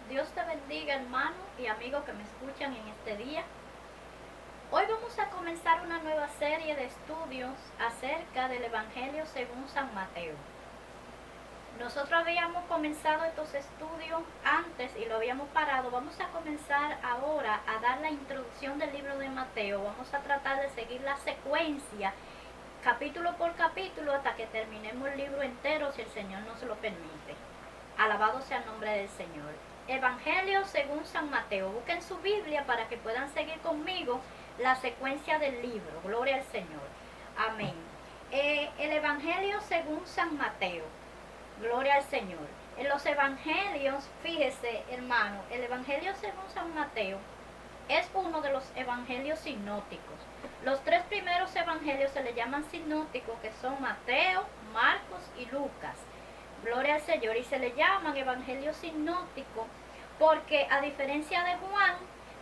Dios te bendiga, hermano y amigo que me escuchan en este día. Hoy vamos a comenzar una nueva serie de estudios acerca del Evangelio según San Mateo. Nosotros habíamos comenzado estos estudios antes y lo habíamos parado. Vamos a comenzar ahora a dar la introducción del libro de Mateo. Vamos a tratar de seguir la secuencia, capítulo por capítulo, hasta que terminemos el libro entero, si el Señor nos lo permite. Alabado sea el nombre del Señor. Evangelio según San Mateo. Busquen su Biblia para que puedan seguir conmigo la secuencia del libro. Gloria al Señor. Amén. El Evangelio según San Mateo. Gloria al Señor. En los Evangelios, fíjese, hermano, el Evangelio según San Mateo es uno de los evangelios sinópticos. Los tres primeros evangelios se le llaman sinópticos, que son Mateo, Marcos y Lucas. Gloria al Señor. Y se le llaman evangelios sinópticos porque, a diferencia de Juan,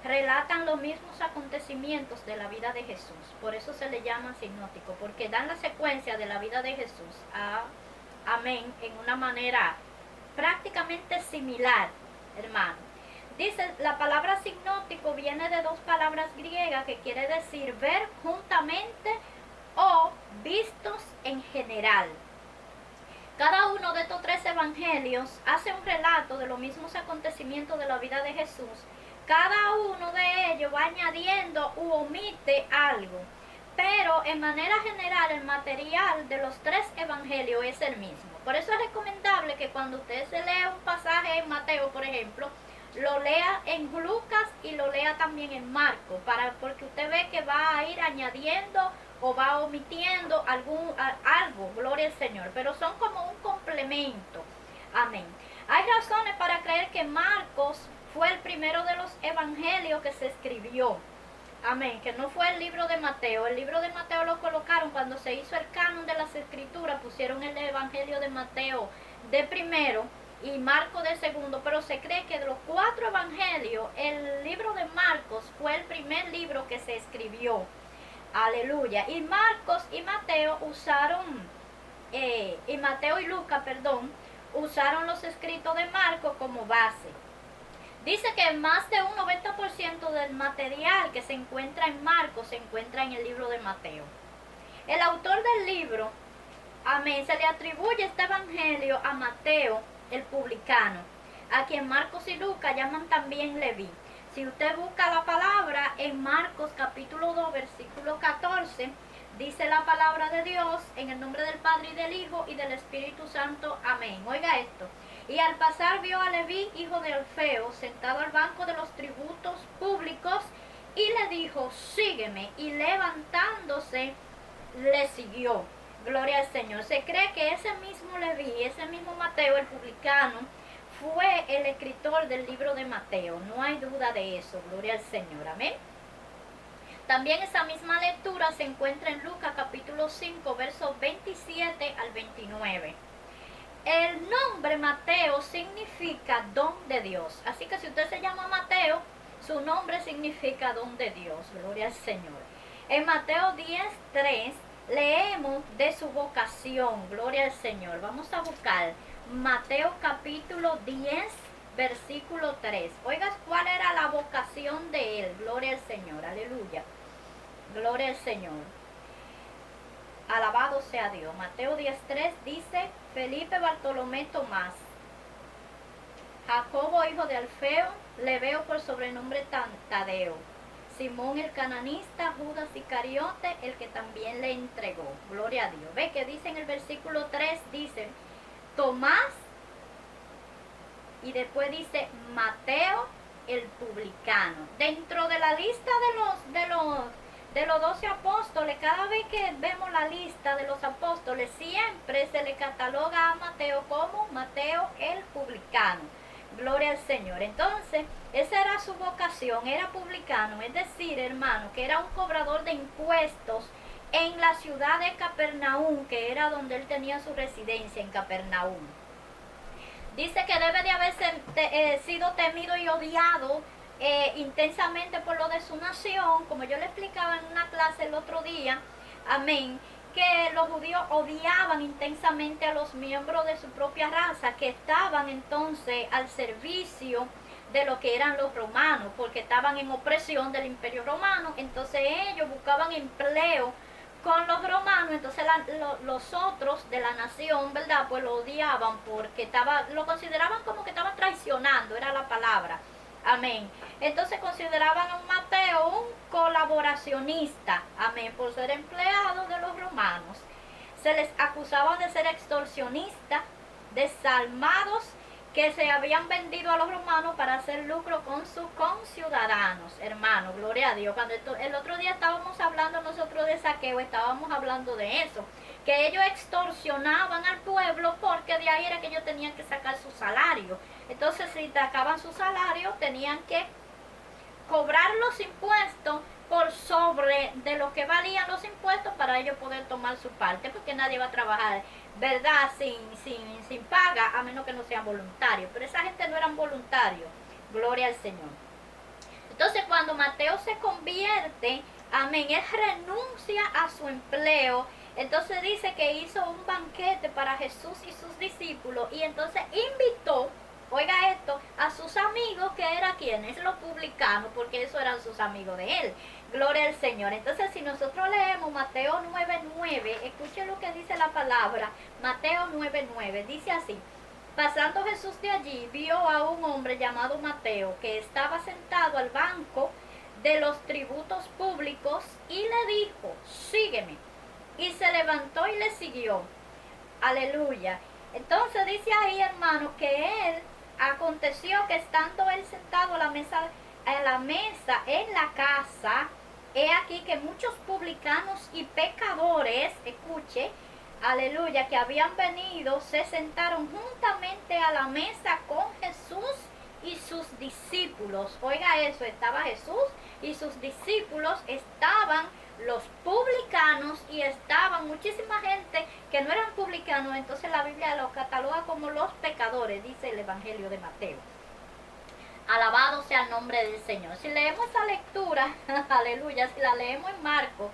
relatan los mismos acontecimientos de la vida de Jesús. Por eso se le llaman sinópticos, porque dan la secuencia de la vida de Jesús. Amén. En una manera prácticamente similar, hermano. Dice, la palabra sinóptico viene de dos palabras griegas que quiere decir ver juntamente o vistos en general. Cada uno de estos tres evangelios hace un relato de los mismos acontecimientos de la vida de Jesús. Cada uno de ellos va añadiendo u omite algo. Pero en manera general el material de los tres evangelios es el mismo. Por eso es recomendable que cuando usted se lea un pasaje en Mateo, por ejemplo, lo lea en Lucas y lo lea también en Marcos, porque usted ve que va a ir añadiendo o va omitiendo algo, gloria al Señor, pero son como un complemento. Amén. Hay razones para creer que Marcos fue el primero de los evangelios que se escribió. Amén, que no fue el libro de Mateo. El libro de Mateo lo colocaron cuando se hizo el canon de las escrituras, pusieron el evangelio de Mateo de primero y Marcos de segundo, pero se cree que de los cuatro evangelios, el libro de Marcos fue el primer libro que se escribió. Aleluya. Y Marcos y Mateo Mateo y Lucas, usaron los escritos de Marcos como base. Dice que más de un 90% del material que se encuentra en Marcos se encuentra en el libro de Mateo. El autor del libro, amén, se le atribuye este evangelio a Mateo, el publicano, a quien Marcos y Lucas llaman también Leví. Si usted busca la palabra en Marcos capítulo 2, versículo 14, dice la palabra de Dios, en el nombre del Padre y del Hijo y del Espíritu Santo. Amén. Oiga esto. Y al pasar vio a Leví, hijo de Alfeo, sentado al banco de los tributos públicos, y le dijo, sígueme. Y levantándose, le siguió. Gloria al Señor. Se cree que ese mismo Leví, ese mismo Mateo, el publicano, fue el escritor del libro de Mateo. No hay duda de eso. Gloria al Señor. Amén. También esa misma lectura se encuentra en Lucas capítulo 5, versos 27 al 29. El nombre Mateo significa don de Dios. Así que si usted se llama Mateo, su nombre significa don de Dios. Gloria al Señor. En Mateo 10:3 leemos de su vocación. Gloria al Señor. Vamos a buscar Mateo capítulo 10, versículo 3. Oigas cuál era la vocación de él. Gloria al Señor. Aleluya. Gloria al Señor. Alabado sea Dios. Mateo 10:3 dice, Felipe, Bartolomé, Tomás, Jacobo, hijo de Alfeo, Lebeo por sobrenombre Tadeo, Simón el cananista, Judas Iscariote, el que también le entregó. Gloria a Dios. Ve que dice en el versículo 3, dice Tomás, y después dice Mateo el publicano. Dentro de la lista de los 12 apóstoles, cada vez que vemos la lista de los apóstoles, siempre se le cataloga a Mateo como Mateo el publicano. Gloria al Señor. Entonces, esa era su vocación, era publicano, es decir, hermano, que era un cobrador de impuestos en la ciudad de Capernaum, que era donde él tenía su residencia, en Capernaum. Dice que debe de haber sido temido y odiado intensamente por lo de su nación, como yo le explicaba en una clase el otro día, amén, que los judíos odiaban intensamente a los miembros de su propia raza, que estaban entonces al servicio de lo que eran los romanos, porque estaban en opresión del Imperio Romano. Entonces ellos buscaban empleo con los romanos. Entonces los otros de la nación, ¿verdad?, pues lo odiaban porque lo consideraban como que estaban traicionando, era la palabra. Amén. Entonces consideraban a Mateo un colaboracionista, amén, por ser empleado de los romanos. Se les acusaba de ser extorsionistas, desalmados, que se habían vendido a los romanos para hacer lucro con sus conciudadanos. Hermano, gloria a Dios. Cuando el otro día estábamos hablando nosotros de saqueo, estábamos hablando de eso, que ellos extorsionaban al pueblo porque de ahí era que ellos tenían que sacar su salario. Entonces, si sacaban su salario, tenían que cobrar los impuestos por sobre de lo que valían los impuestos para ellos poder tomar su parte, porque nadie va a trabajar, ¿verdad?, sin paga, a menos que no sean voluntarios. Pero esa gente no eran voluntarios. Gloria al Señor. Entonces, cuando Mateo se convierte, amén, él renuncia a su empleo. Entonces dice que hizo un banquete para Jesús y sus discípulos, y entonces invitó, oiga esto, a sus amigos, que eran quienes, los publicanos, porque esos eran sus amigos de él. Gloria al Señor. Entonces, si nosotros leemos Mateo 9:9, escuchen lo que dice la palabra. Mateo 9:9 dice así: pasando Jesús de allí, vio a un hombre llamado Mateo, que estaba sentado al banco de los tributos públicos, y le dijo: sígueme. Y se levantó y le siguió. Aleluya. Entonces dice ahí, hermano, que él, aconteció que estando él sentado a la mesa en la casa, he aquí que muchos publicanos y pecadores, escuche, aleluya, que habían venido, se sentaron juntamente a la mesa con Jesús y sus discípulos. Oiga eso, estaba Jesús y sus discípulos, estaban los publicanos y estaban muchísima gente que no eran publicanos. Entonces la Biblia los cataloga como los pecadores, dice el Evangelio de Mateo. Alabado sea el nombre del Señor. Si leemos esa lectura, aleluya, si la leemos en Marcos,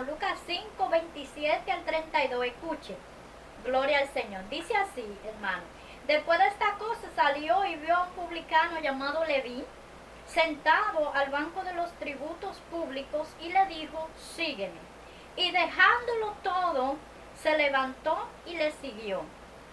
Lucas 5, 27 al 32, escuche, gloria al Señor. Dice así, hermano: después de esta cosa salió y vio a un publicano llamado Leví, sentado al banco de los tributos públicos, y le dijo: sígueme. Y dejándolo todo, se levantó y le siguió.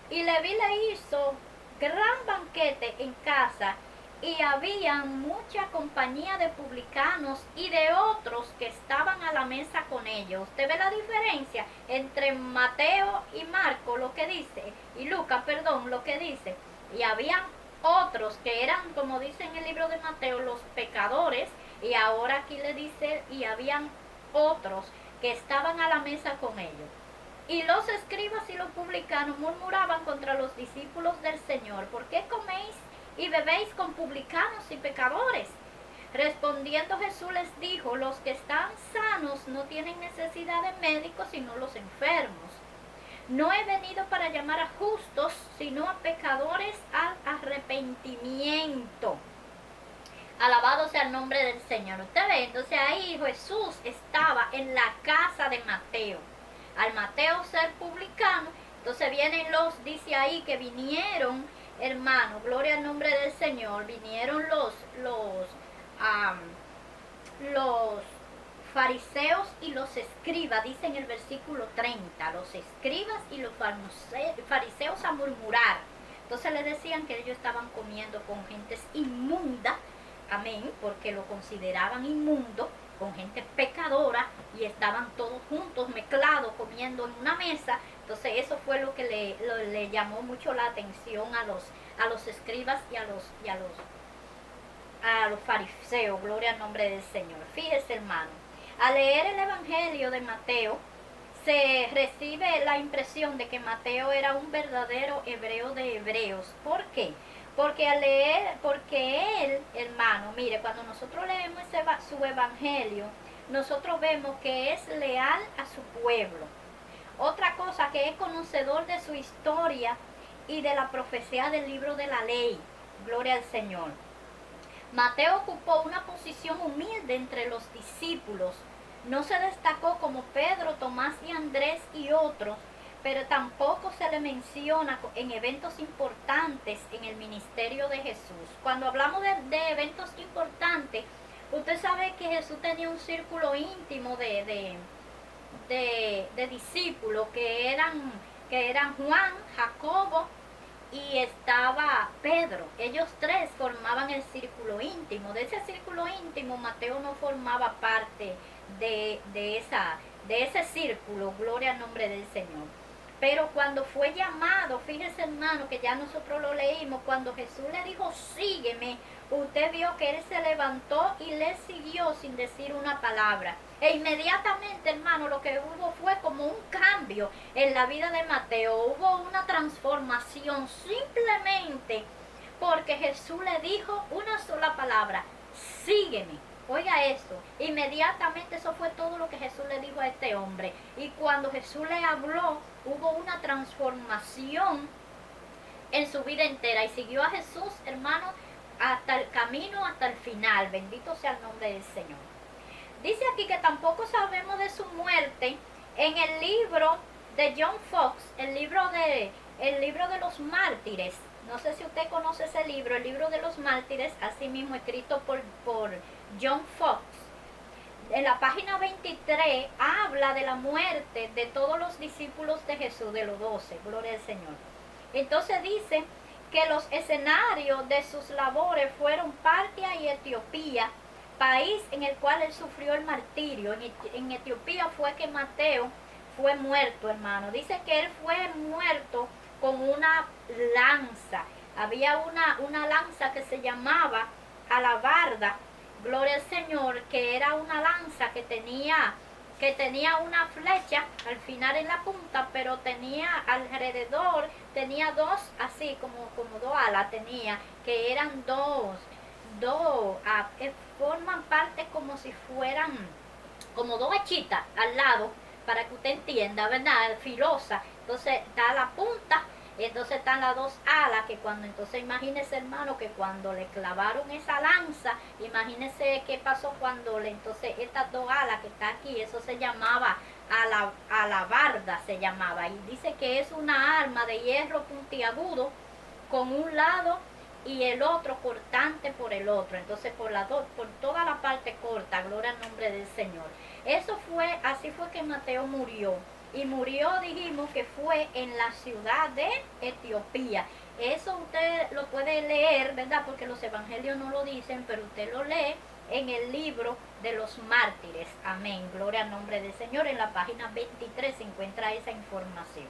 Y Leví le hizo gran banquete en casa, y había mucha compañía de publicanos y de otros que estaban a la mesa con ellos. ¿Usted ve la diferencia entre Mateo y Marco, lo que dice, y Lucas, perdón, lo que dice? Y había otros que eran, como dice en el libro de Mateo, los pecadores, y ahora aquí le dice: y habían otros que estaban a la mesa con ellos. Y los escribas y los publicanos murmuraban contra los discípulos del Señor: ¿por qué coméis y bebéis con publicanos y pecadores? Respondiendo Jesús les dijo: los que están sanos no tienen necesidad de médicos, sino los enfermos. No he venido para llamar a justos, sino a pecadores al arrepentimiento. Alabado sea el nombre del Señor. Usted ve, entonces ahí Jesús estaba en la casa de Mateo. Al Mateo ser publicano, entonces vienen dice ahí que vinieron, hermano, gloria al nombre del Señor, vinieron los fariseos y los escribas, dice en el versículo 30, los escribas y los fariseos a murmurar. Entonces le decían que ellos estaban comiendo con gentes inmundas, amén, porque lo consideraban inmundo, con gente pecadora, y estaban todos juntos, mezclados, comiendo en una mesa. Entonces eso fue lo que le llamó mucho la atención a los escribas y a los fariseos. Gloria al nombre del Señor. Fíjese, hermano, al leer el Evangelio de Mateo, se recibe la impresión de que Mateo era un verdadero hebreo de hebreos. ¿Por qué? Porque él, hermano, mire, cuando nosotros leemos su evangelio, nosotros vemos que es leal a su pueblo. Otra cosa, que es conocedor de su historia y de la profecía del libro de la ley. Gloria al Señor. Mateo ocupó una posición humilde entre los discípulos. No se destacó como Pedro, Tomás y Andrés y otros, pero tampoco se le menciona en eventos importantes en el ministerio de Jesús. Cuando hablamos de eventos importantes, usted sabe que Jesús tenía un círculo íntimo de discípulos que eran Juan, Jacobo y estaba Pedro. Ellos tres formaban el círculo íntimo. De ese círculo íntimo Mateo no formaba parte de ese círculo, gloria al nombre del Señor. Pero cuando fue llamado, fíjese hermano, que ya nosotros lo leímos, cuando Jesús le dijo, sígueme, usted vio que él se levantó y le siguió sin decir una palabra. E inmediatamente, hermano, lo que hubo fue como un cambio en la vida de Mateo. Hubo una transformación simplemente porque Jesús le dijo una sola palabra, sígueme. Oiga esto, inmediatamente eso fue todo lo que Jesús le dijo a este hombre. Y cuando Jesús le habló, hubo una transformación en su vida entera. Y siguió a Jesús, hermano, hasta el camino, hasta el final. Bendito sea el nombre del Señor. Dice aquí que tampoco sabemos de su muerte en el libro de John Fox, el libro de los mártires. No sé si usted conoce ese libro, el libro de los mártires, así mismo escrito por John Fox. En la página 23 habla de la muerte de todos los discípulos de Jesús, de los 12, gloria al Señor. Entonces dice que los escenarios de sus labores fueron Partia y Etiopía, país en el cual él sufrió el martirio. En Etiopía fue que Mateo fue muerto, hermano. Dice que él fue muerto con una lanza. Había una lanza que se llamaba alabarda, gloria al Señor, que era una lanza que tenía una flecha al final en la punta, pero tenía alrededor, tenía dos, así como dos alas tenía, que eran forman parte como si fueran como dos hechitas al lado, para que usted entienda, ¿verdad? Filosa. Entonces está la punta y entonces están las dos alas, que cuando, entonces imagínese hermano, que cuando le clavaron esa lanza, imagínese qué pasó cuando entonces estas dos alas que está aquí, eso se llamaba alabarda, se llamaba, y dice que es una arma de hierro puntiagudo con un lado y el otro cortante por el otro. Entonces por toda la parte corta, gloria al nombre del Señor. Así fue que Mateo murió. Y murió, dijimos que fue en la ciudad de Etiopía. Eso usted lo puede leer, ¿verdad? Porque los evangelios no lo dicen, pero usted lo lee en el libro de los mártires. Amén. Gloria al nombre del Señor. En la página 23 se encuentra esa información.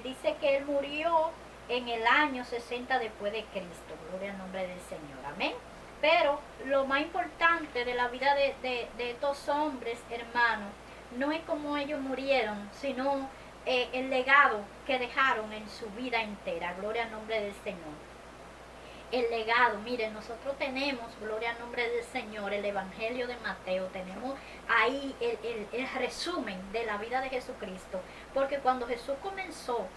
Dice que él murió en el año 60 después de Cristo. Gloria al nombre del Señor. Amén. Pero lo más importante de la vida de estos hombres, hermanos, no es como ellos murieron, sino el legado que dejaron en su vida entera. Gloria al nombre del Señor. El legado, miren, nosotros tenemos, gloria al nombre del Señor, el Evangelio de Mateo, tenemos ahí el resumen de la vida de Jesucristo, porque cuando Jesús comenzó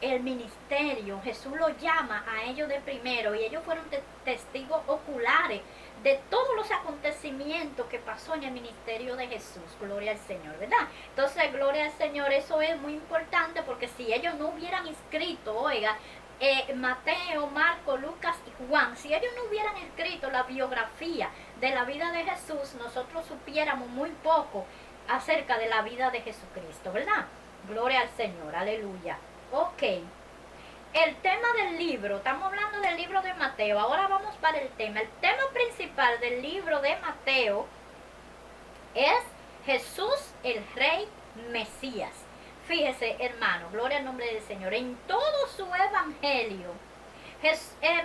el ministerio, Jesús los llama a ellos de primero, y ellos fueron testigos oculares de todos los acontecimientos que pasó en el ministerio de Jesús. Gloria al Señor, ¿verdad? Entonces, gloria al Señor, eso es muy importante, porque si ellos no hubieran escrito, oiga, Mateo, Marco, Lucas y Juan, si ellos no hubieran escrito la biografía de la vida de Jesús, nosotros supiéramos muy poco acerca de la vida de Jesucristo, ¿verdad? Gloria al Señor, aleluya. Ok, el tema del libro, estamos hablando del libro de Mateo, ahora vamos para el tema. El tema principal del libro de Mateo es Jesús el Rey Mesías. Fíjese, hermano, gloria al nombre del Señor, en todo su evangelio,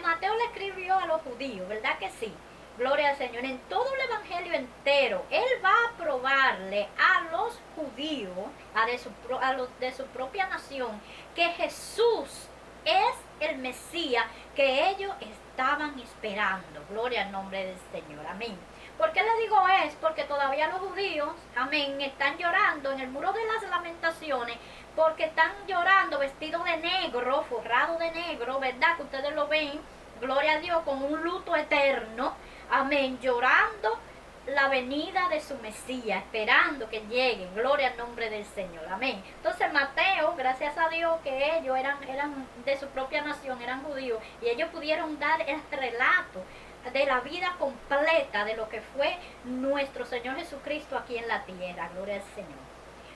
Mateo le escribió a los judíos, ¿verdad que sí? Gloria al Señor, en todo el evangelio entero, él va a probarle a los judíos, a los de su propia nación, que Jesús es el Mesías que ellos estaban esperando. Gloria al nombre del Señor, amén. ¿Por qué le digo es? Porque todavía los judíos, amén, están llorando en el muro de las lamentaciones, porque están llorando vestidos de negro, forrados de negro, ¿verdad? Que ustedes lo ven, gloria a Dios, con un luto eterno, amén, llorando la venida de su Mesías, esperando que llegue. Gloria al nombre del Señor. Amén. Entonces Mateo, gracias a Dios que ellos eran de su propia nación, eran judíos, y ellos pudieron dar el relato de la vida completa de lo que fue nuestro Señor Jesucristo aquí en la tierra. Gloria al Señor.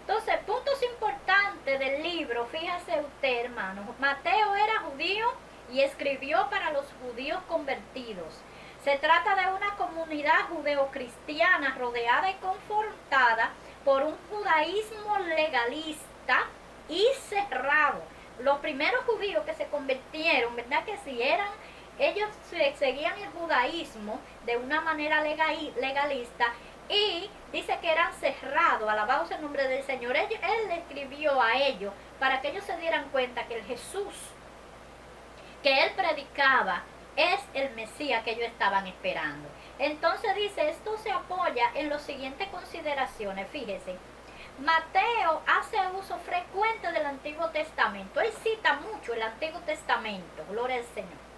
Entonces, puntos importantes del libro, fíjese usted, hermano. Mateo era judío y escribió para los judíos convertidos. Se trata de una comunidad judeocristiana rodeada y confrontada por un judaísmo legalista y cerrado. Los primeros judíos que se convirtieron, ¿verdad que sí? Ellos seguían el judaísmo de una manera legalista y dice que eran cerrados, alabado sea el nombre del Señor. Él le escribió a ellos para que ellos se dieran cuenta que el Jesús que él predicaba es el Mesías que ellos estaban esperando. Entonces dice, esto se apoya en las siguientes consideraciones. Fíjese, Mateo hace uso frecuente del Antiguo Testamento. Él cita mucho el Antiguo Testamento, gloria al Señor.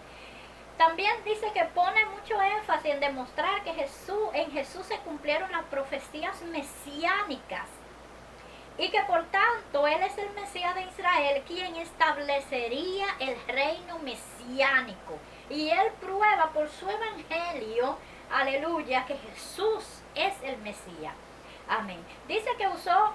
También dice que pone mucho énfasis en demostrar que en Jesús se cumplieron las profecías mesiánicas y que por tanto Él es el Mesías de Israel quien establecería el reino mesiánico. Y Él prueba por su evangelio, aleluya, que Jesús es el Mesías. Amén. Dice que usó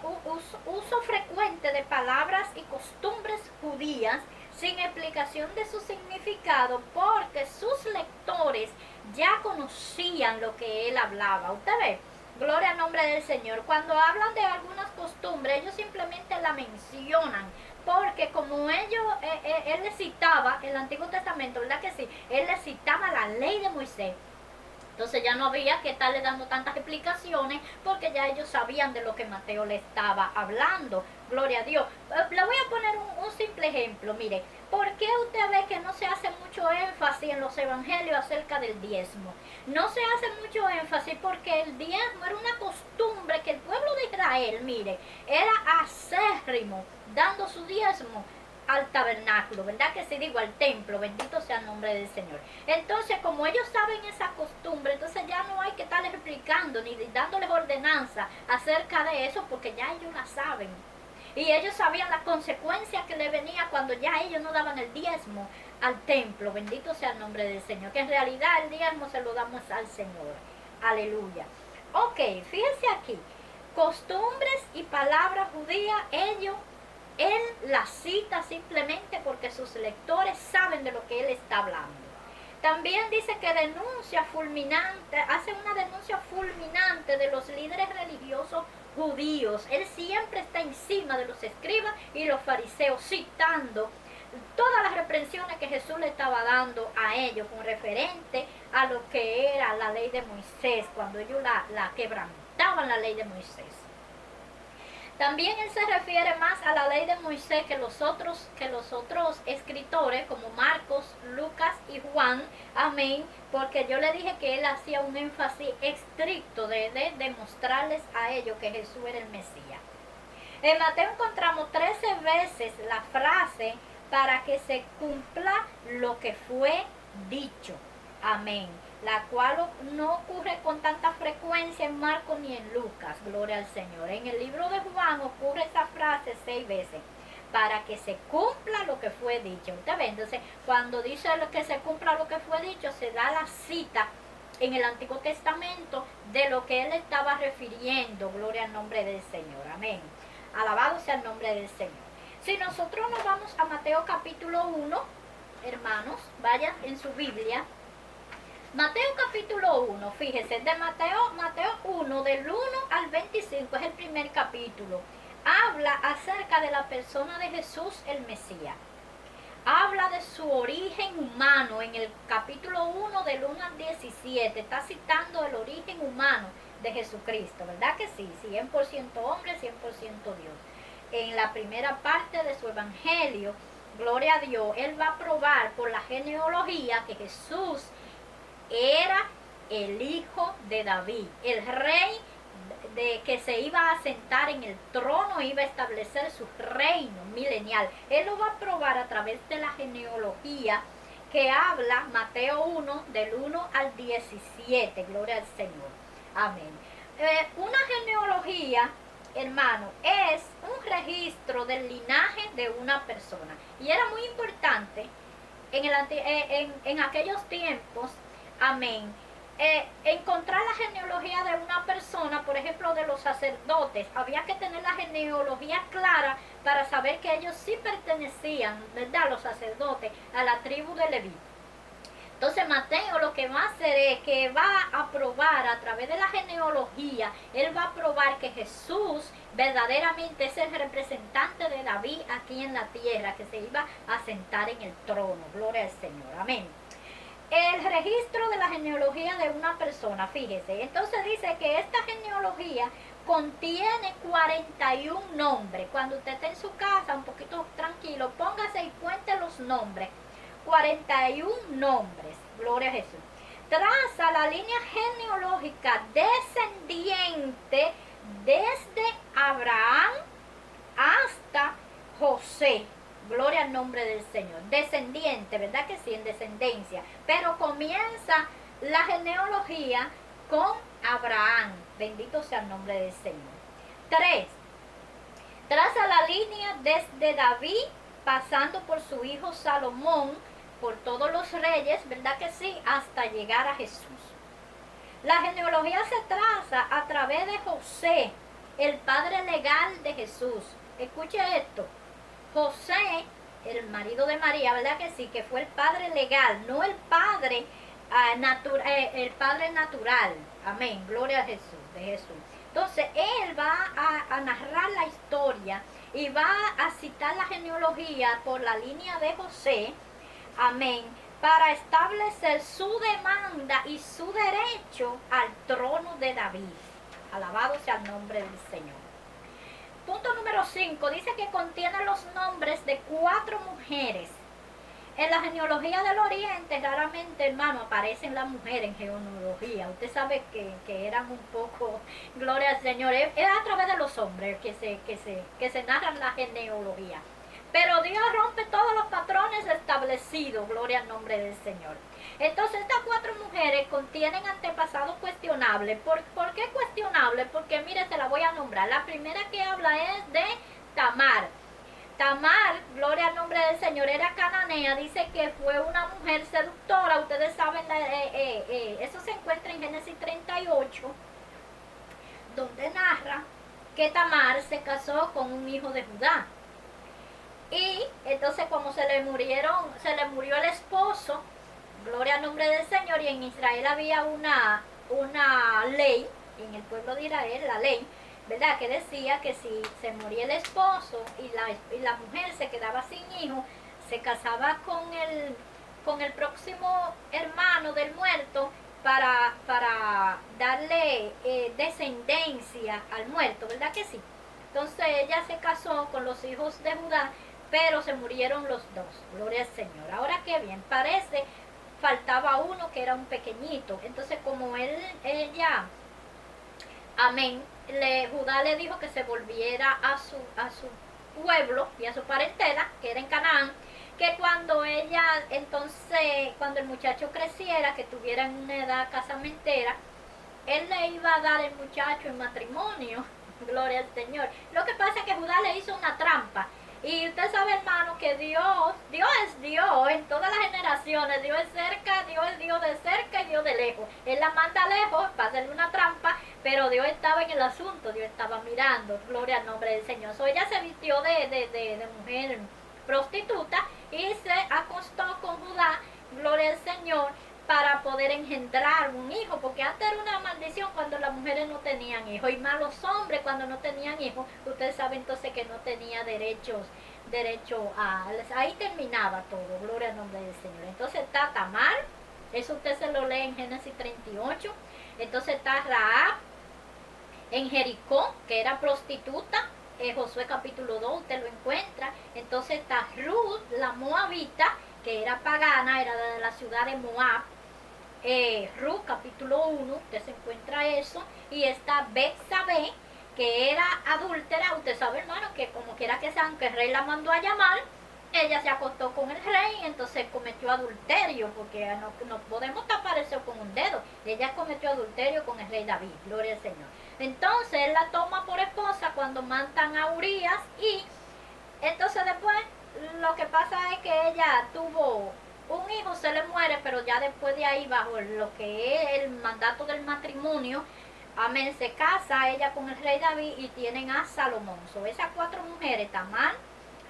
uso frecuente de palabras y costumbres judías sin explicación de su significado, porque sus lectores ya conocían lo que él hablaba. Usted ve, gloria al nombre del Señor. Cuando hablan de algunas costumbres, ellos simplemente la mencionan, porque como él les citaba el Antiguo Testamento, ¿verdad que sí? Él les citaba la ley de Moisés. Entonces ya no había que estarle dando tantas explicaciones porque ya ellos sabían de lo que Mateo le estaba hablando. Gloria a Dios. Le voy a poner un simple ejemplo. Mire, ¿por qué usted ve que no se hace mucho énfasis en los evangelios acerca del diezmo? No se hace mucho énfasis porque el diezmo era una costumbre que el pueblo de Israel, mire, era acérrimo dando su diezmo al tabernáculo, ¿verdad que sí? Digo, al templo, bendito sea el nombre del Señor. Entonces, como ellos saben esa costumbre, entonces ya no hay que estarles explicando ni dándoles ordenanza acerca de eso, porque ya ellos la saben. Y ellos sabían las consecuencias que le venía cuando ya ellos no daban el diezmo al templo, bendito sea el nombre del Señor, que en realidad el diezmo se lo damos al Señor. Aleluya. Ok, fíjense aquí, costumbres y palabras judías, él la cita simplemente porque sus lectores saben de lo que él está hablando. También dice que hace una denuncia fulminante de los líderes religiosos judíos. Él siempre está encima de los escribas y los fariseos, citando todas las reprensiones que Jesús le estaba dando a ellos con referente a lo que era la ley de Moisés, cuando ellos la quebrantaban la ley de Moisés. También él se refiere más a la ley de Moisés que los otros escritores como Marcos, Lucas y Juan. Amén. Porque yo le dije que él hacía un énfasis estricto de demostrarles a ellos que Jesús era el Mesías. En Mateo encontramos 13 veces la frase para que se cumpla lo que fue dicho. Amén. La cual no ocurre con tanta frecuencia en Marcos ni en Lucas, gloria al Señor. En el libro de Juan ocurre esa frase 6 veces, para que se cumpla lo que fue dicho. Usted ve, entonces, cuando dice que se cumpla lo que fue dicho, se da la cita en el Antiguo Testamento de lo que él estaba refiriendo, gloria al nombre del Señor. Amén. Alabado sea el nombre del Señor. Si nosotros nos vamos a Mateo capítulo 1, hermanos, vayan en su Biblia. Mateo capítulo 1, fíjese, de Mateo 1, del 1 al 25, es el primer capítulo. Habla acerca de la persona de Jesús el Mesías. Habla de su origen humano en el capítulo 1, del 1 al 17. Está citando el origen humano de Jesucristo, ¿verdad que sí? 100% hombre, 100% Dios. En la primera parte de su evangelio, gloria a Dios, él va a probar por la genealogía que Jesús era el hijo de David, el rey de que se iba a sentar en el trono, iba a establecer su reino milenial. Él lo va a probar a través de la genealogía que habla Mateo 1, del 1 al 17, gloria al Señor. Amén. Una genealogía, hermano, es un registro del linaje de una persona. Y era muy importante en aquellos tiempos, amén, encontrar la genealogía de una persona, por ejemplo, de los sacerdotes. Había que tener la genealogía clara para saber que ellos sí pertenecían, ¿verdad?, los sacerdotes, a la tribu de Leví. Entonces Mateo lo que va a hacer es que va a probar a través de la genealogía, él va a probar que Jesús verdaderamente es el representante de David aquí en la tierra, que se iba a sentar en el trono. Gloria al Señor, amén. El registro de la genealogía de una persona, fíjese, entonces dice que esta genealogía contiene 41 nombres. Cuando usted esté en su casa un poquito tranquilo, póngase y cuente los nombres. 41 nombres, gloria a Jesús. Traza la línea genealógica descendiente desde Abraham hasta José. Gloria al nombre del Señor. Descendiente, ¿verdad que sí? En descendencia. Pero comienza la genealogía con Abraham. Bendito sea el nombre del Señor. 3. Traza la línea desde David, pasando por su hijo Salomón, por todos los reyes, ¿verdad que sí?, hasta llegar a Jesús. La genealogía se traza a través de José, el padre legal de Jesús. Escuche esto. José, el marido de María, ¿verdad que sí?, que fue el padre legal, no el padre el padre natural. Amén, gloria a Jesús, de Jesús. Entonces, él va a narrar la historia y va a citar la genealogía por la línea de José, amén, para establecer su demanda y su derecho al trono de David. Alabado sea el nombre del Señor. Punto número 5, dice que contiene los nombres de 4 mujeres. En la genealogía del Oriente, raramente, hermano, aparecen las mujeres en genealogía. Usted sabe que eran un poco, gloria al Señor, es a través de los hombres que se narran la genealogía. Pero Dios rompe todos los patrones establecidos, gloria al nombre del Señor. Entonces estas 4 mujeres contienen antepasados cuestionables. ¿Por qué cuestionables? Porque mire, se la voy a nombrar. La primera que habla es de Tamar. Tamar, gloria al nombre del Señor, era cananea, dice que fue una mujer seductora. Ustedes saben, eso se encuentra en Génesis 38, donde narra que Tamar se casó con un hijo de Judá. Y entonces como se le murió el esposo, gloria al nombre del Señor, y en Israel había una ley, en el pueblo de Israel, la ley, ¿verdad?, que decía que si se moría el esposo y la mujer se quedaba sin hijo, se casaba con el próximo hermano del muerto para darle descendencia al muerto, ¿verdad que sí? Entonces ella se casó con los hijos de Judá, pero se murieron los dos, gloria al Señor. Ahora qué bien, parece, faltaba uno que era un pequeñito. Entonces como ella, amén, Judá le dijo que se volviera a su pueblo y a su parentela, que era en Canaán, que cuando el muchacho creciera, que tuviera una edad casamentera, él le iba a dar el muchacho en matrimonio, gloria al Señor. Lo que pasa es que Judá le hizo una trampa. Y usted sabe, hermano, que Dios es Dios en todas las generaciones. Dios es cerca, Dios es Dios de cerca y Dios de lejos. Él la manda lejos para hacerle una trampa, pero Dios estaba en el asunto, Dios estaba mirando, gloria al nombre del Señor. Ella se vistió de mujer prostituta y se acostó con Judá, gloria al Señor, para poder engendrar un hijo, porque antes era una maldición cuando las mujeres no tenían hijos, y más los hombres cuando no tenían hijos. Usted sabe entonces que no tenía derecho ahí terminaba todo, gloria al nombre del Señor. Entonces está Tamar, eso usted se lo lee en Génesis 38. Entonces está Rahab en Jericó, que era prostituta, en Josué capítulo 2 usted lo encuentra. Entonces está Ruth, la moabita, que era pagana, era de la ciudad de Moab. Ruth capítulo 1, usted se encuentra eso. Y está Betsabé, que era adúltera. Usted sabe, hermano, que como quiera que sea, aunque el rey la mandó a llamar, ella se acostó con el rey, entonces cometió adulterio. adulterio, porque no podemos tapar eso con un dedo. Ella cometió adulterio con el rey David, gloria al Señor. Entonces él la toma por esposa cuando matan a Urías, y entonces después lo que pasa es que ella tuvo un hijo, se le muere, pero ya después de ahí, bajo lo que es el mandato del matrimonio, amén, se casa ella con el rey David y tienen a Salomón. Esas 4 mujeres, Tamar,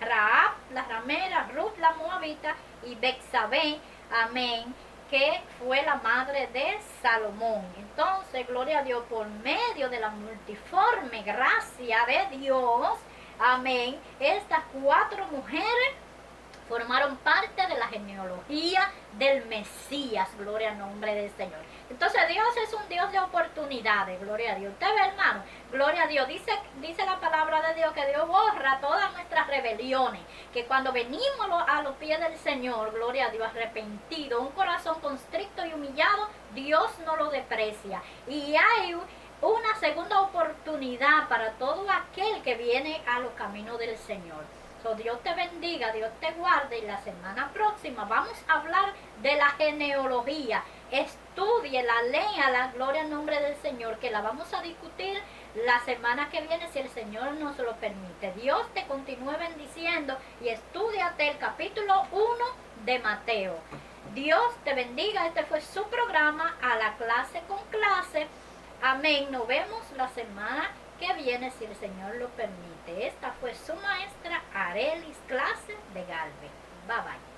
Raab, la ramera, Ruth, la moabita, y Betsabé, amén, que fue la madre de Salomón. Entonces, gloria a Dios, por medio de la multiforme gracia de Dios, amén, estas 4 mujeres formaron parte de la genealogía del Mesías, gloria al nombre del Señor. Entonces Dios es un Dios de oportunidades, gloria a Dios. Usted ve, hermano, gloria a Dios. Dice la palabra de Dios que Dios borra todas nuestras rebeliones, que cuando venimos a los pies del Señor, gloria a Dios, arrepentido, un corazón constricto y humillado, Dios no lo desprecia. Y hay una segunda oportunidad para todo aquel que viene a los caminos del Señor. Dios te bendiga, Dios te guarde, y la semana próxima vamos a hablar de la genealogía. Estúdiela, léala, gloria al nombre del Señor, que la vamos a discutir la semana que viene si el Señor nos lo permite. Dios te continúe bendiciendo y estúdiate el capítulo 1 de Mateo. Dios te bendiga. Este fue su programa, A la Clase con Clase. Amén. Nos vemos la semana que viene si el Señor lo permite. Esta fue su maestra Arelis Clase de Galvez. Bye bye.